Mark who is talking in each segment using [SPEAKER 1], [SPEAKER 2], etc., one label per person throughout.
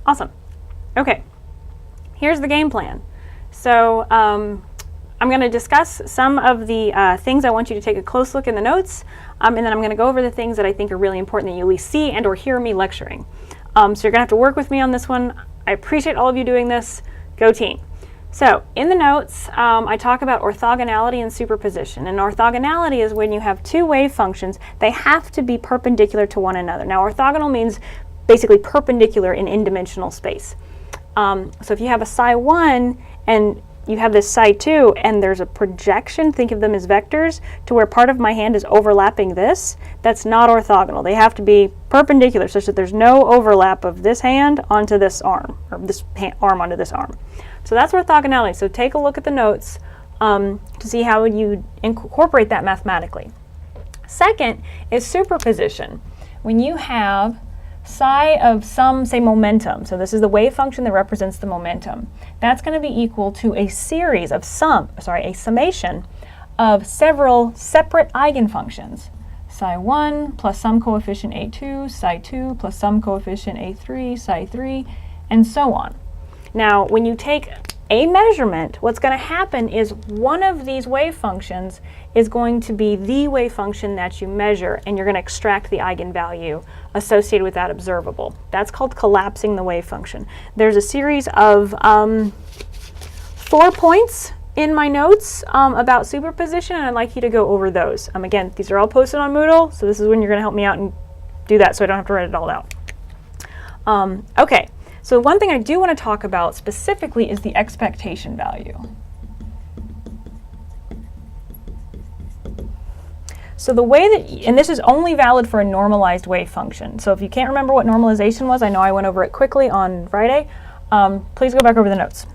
[SPEAKER 1] Awesome. Okay, here's the game plan. So I'm going to discuss some of the things I want you to take a close look in the notes, and then I'm going to go over the things that I think are really important that you at least see and or hear me lecturing. So you're going to have to work with me on this one. I appreciate all of you doing this. Go team. So in the notes, I talk about orthogonality and superposition. And orthogonality is when you have two wave functions, they have to be perpendicular to one another. Now orthogonal means basically perpendicular in n-dimensional space. So if you have a psi1 and you have this psi2 and there's a projection, think of them as vectors, to where part of my hand is overlapping this, that's not orthogonal. They have to be perpendicular such that there's no overlap of this hand onto this arm, or this arm onto this arm. So that's orthogonality. So take a look at the notes to see how you incorporate that mathematically. Second is superposition. When you have psi of some, say, momentum, so this is the wave function that represents the momentum, that's going to be equal to a series of a summation of several separate eigenfunctions. Psi1 plus some coefficient a2, psi2 plus some coefficient a3, psi3, and so on. Now, when you take a measurement, what's going to happen is one of these wave functions is going to be the wave function that you measure, and you're going to extract the eigenvalue associated with that observable. That's called collapsing the wave function. There's a series of 4 points in my notes about superposition, and I'd like you to go over those. Again, these are all posted on Moodle, so this is when you're going to help me out and do that so I don't have to write it all out. Okay. So one thing I do want to talk about specifically is the expectation value. So the way that, and this is only valid for a normalized wave function. So if you can't remember what normalization was, I know I went over it quickly on Friday, please go back over the notes.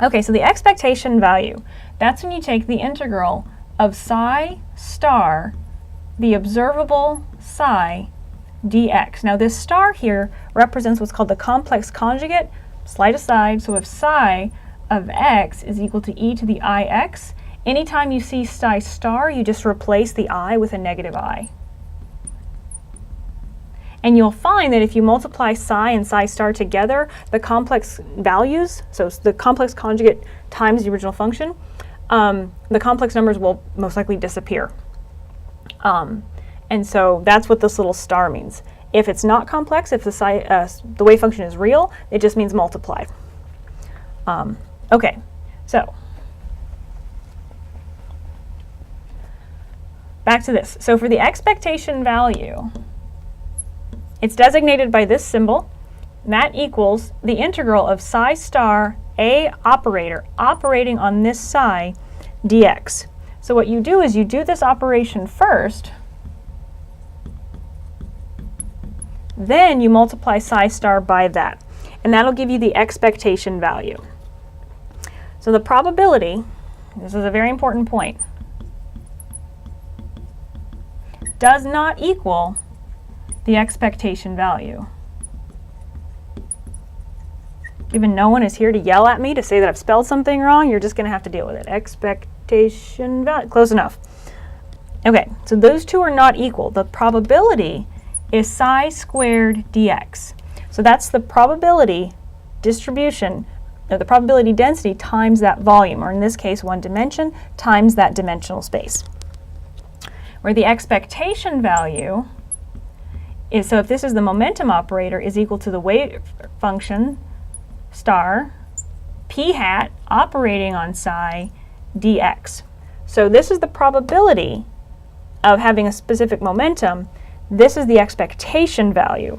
[SPEAKER 1] Okay, so the expectation value, that's when you take the integral of psi star, the observable psi, dx. Now this star here represents what's called the complex conjugate. Slide aside, so if psi of x is equal to e to the ix, anytime you see psi star, you just replace the I with a negative I. And you'll find that if you multiply psi and psi star together, the complex values, so the complex conjugate times the original function, the complex numbers will most likely disappear. And so that's what this little star means. If it's not complex, if the wave function is real, it just means multiply. Okay, so back to this. So for the expectation value, it's designated by this symbol. And that equals the integral of psi star a operator operating on this psi dx. So what you do is you do this operation first, then you multiply psi star by that, and that'll give you the expectation value. So the probability, this is a very important point, does not equal the expectation value. Given no one is here to yell at me to say that I've spelled something wrong, you're just going to have to deal with it. Expectation value, close enough. Okay, so those two are not equal. The probability is psi squared dx. So that's the probability distribution, or the probability density times that volume, or in this case, one dimension times that dimensional space. Where the expectation value is, so if this is the momentum operator, is equal to the wave function star p hat operating on psi dx. So this is the probability of having a specific momentum. This is the expectation value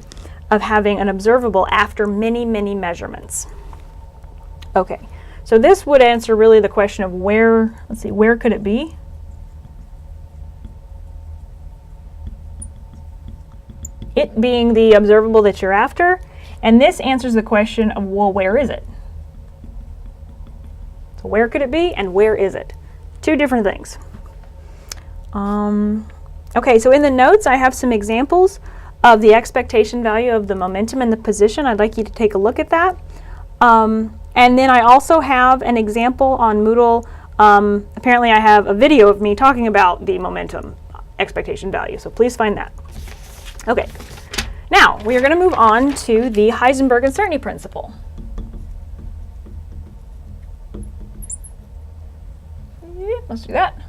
[SPEAKER 1] of having an observable after many, many measurements. Okay, so this would answer really the question of where, let's see, where could it be? It being the observable that you're after, and this answers the question of, well, where is it? So where could it be and where is it? Two different things. Okay, so in the notes I have some examples of the expectation value of the momentum and the position. I'd like you to take a look at that. And then I also have an example on Moodle. Apparently I have a video of me talking about the momentum expectation value, so please find that. Okay, Now, we are going to move on to the Heisenberg uncertainty principle. Yep, let's do that.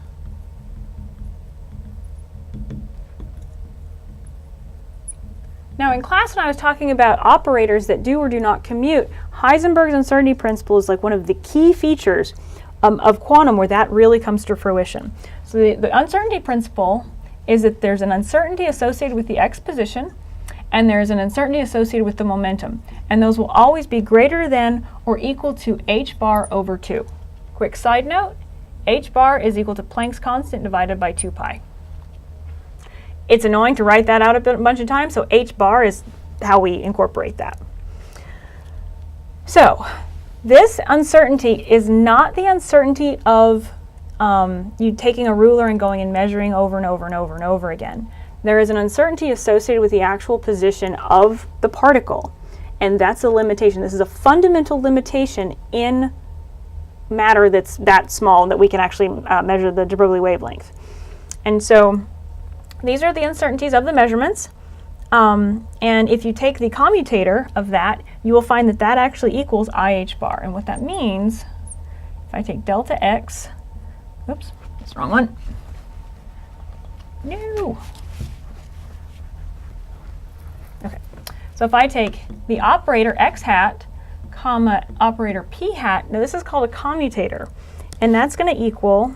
[SPEAKER 1] Now, in class, when I was talking about operators that do or do not commute, Heisenberg's uncertainty principle is like one of the key features of quantum where that really comes to fruition. So the uncertainty principle is that there's an uncertainty associated with the x position, and there's an uncertainty associated with the momentum. And those will always be greater than or equal to h bar over 2. Quick side note, h bar is equal to Planck's constant divided by 2 pi. It's annoying to write that out a bunch of times, so h bar is how we incorporate that. So this uncertainty is not the uncertainty of you taking a ruler and going and measuring over and over and over and over again. There is an uncertainty associated with the actual position of the particle, and that's a limitation. This is a fundamental limitation in matter that's that small that we can actually measure the de Broglie wavelength. And so these are the uncertainties of the measurements, and if you take the commutator of that, you will find that that actually equals IH bar. And what that means, if I take delta x, oops, that's the wrong one. No. Okay, so if I take the operator x hat, comma operator p hat, now this is called a commutator, and that's going to equal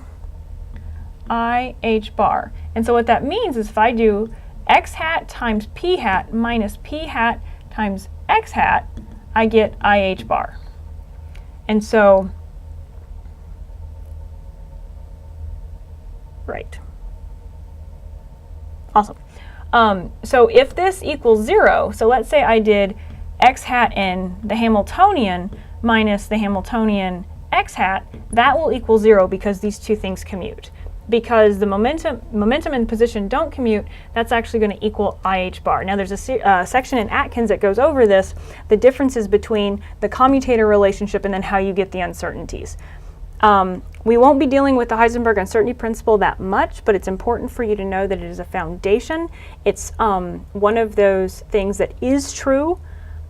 [SPEAKER 1] IH bar. And so what that means is if I do x hat times p hat minus p hat times x hat, I get IH bar. And so, right. Awesome. So if this equals 0, so let's say I did x hat in the Hamiltonian minus the Hamiltonian x hat, that will equal 0 because these two things commute. Because the momentum and position don't commute, that's actually going to equal IH bar. Now there's a section in Atkins that goes over this, the differences between the commutator relationship and then how you get the uncertainties. We won't be dealing with the Heisenberg uncertainty principle that much, but it's important for you to know that it is a foundation. It's one of those things that is true.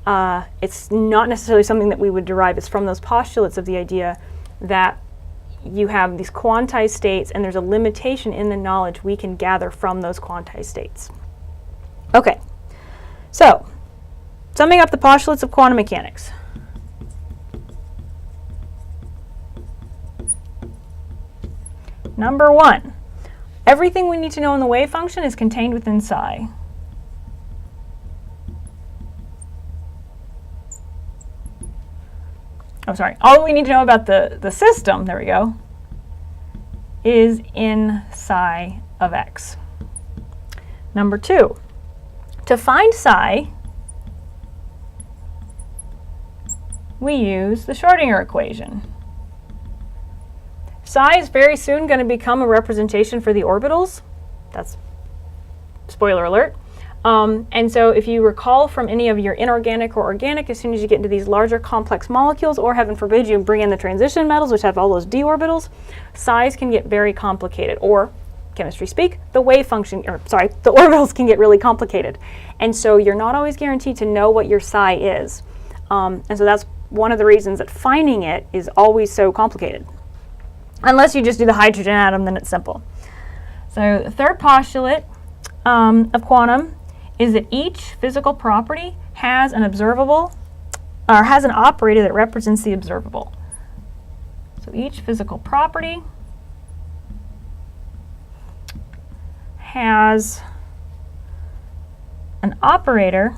[SPEAKER 1] It's not necessarily something that we would derive. It's from those postulates of the idea that you have these quantized states, and there's a limitation in the knowledge we can gather from those quantized states. Okay, so summing up the postulates of quantum mechanics. Number 1, everything we need to know in the wave function is contained within psi. Oh, sorry. All we need to know about the system, there we go, is in psi of x. Number 2, to find psi, we use the Schrödinger equation. Psi is very soon going to become a representation for the orbitals. That's spoiler alert. And so if you recall from any of your inorganic or organic, as soon as you get into these larger complex molecules, or heaven forbid you bring in the transition metals, which have all those d orbitals, psi's can get very complicated, or chemistry speak, the wave function, or sorry, the orbitals can get really complicated. And so you're not always guaranteed to know what your psi is. And so that's one of the reasons that finding it is always so complicated. Unless you just do the hydrogen atom, then it's simple. So the third postulate of quantum is that each physical property has an observable, or has an operator that represents the observable. So each physical property has an operator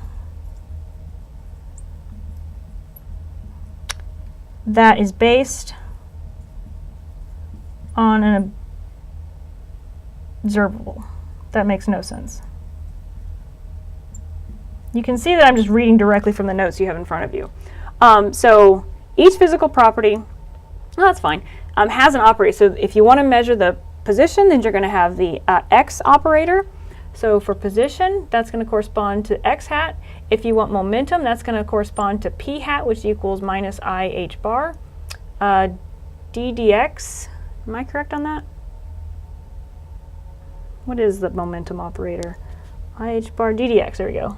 [SPEAKER 1] that is based on an observable. That makes no sense. You can see that I'm just reading directly from the notes you have in front of you. So each physical property, that's fine, has an operator. So if you want to measure the position, then you're going to have the x operator. So for position, that's going to correspond to x hat. If you want momentum, that's going to correspond to p hat, which equals minus IH bar. ddx, am I correct on that? What is the momentum operator? IH bar ddx, there we go.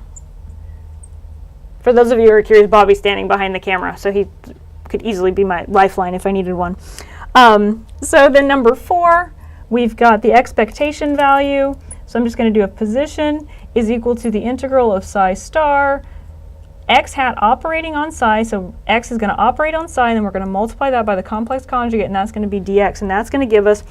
[SPEAKER 1] For those of you who are curious, Bobby's standing behind the camera, so he could easily be my lifeline if I needed one. So then number 4, we've got the expectation value. So I'm just going to do a position is equal to the integral of psi star x hat operating on psi. So x is going to operate on psi, and then we're going to multiply that by the complex conjugate, and that's going to be dx. And that's going to give us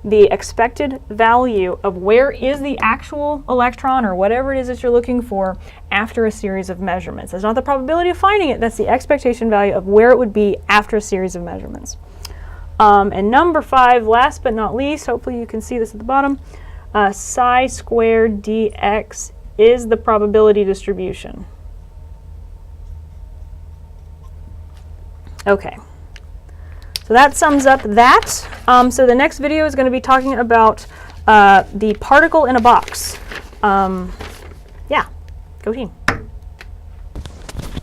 [SPEAKER 1] the expected value of where is the actual electron, or whatever it is that you're looking for, after a series of measurements. That's not the probability of finding it. That's the expectation value of where it would be after a series of measurements. And number 5, last but not least, hopefully you can see this at the bottom, psi squared dx is the probability distribution. Okay, so that sums up that. So the next video is going to be talking about the particle in a box. Yeah, go team.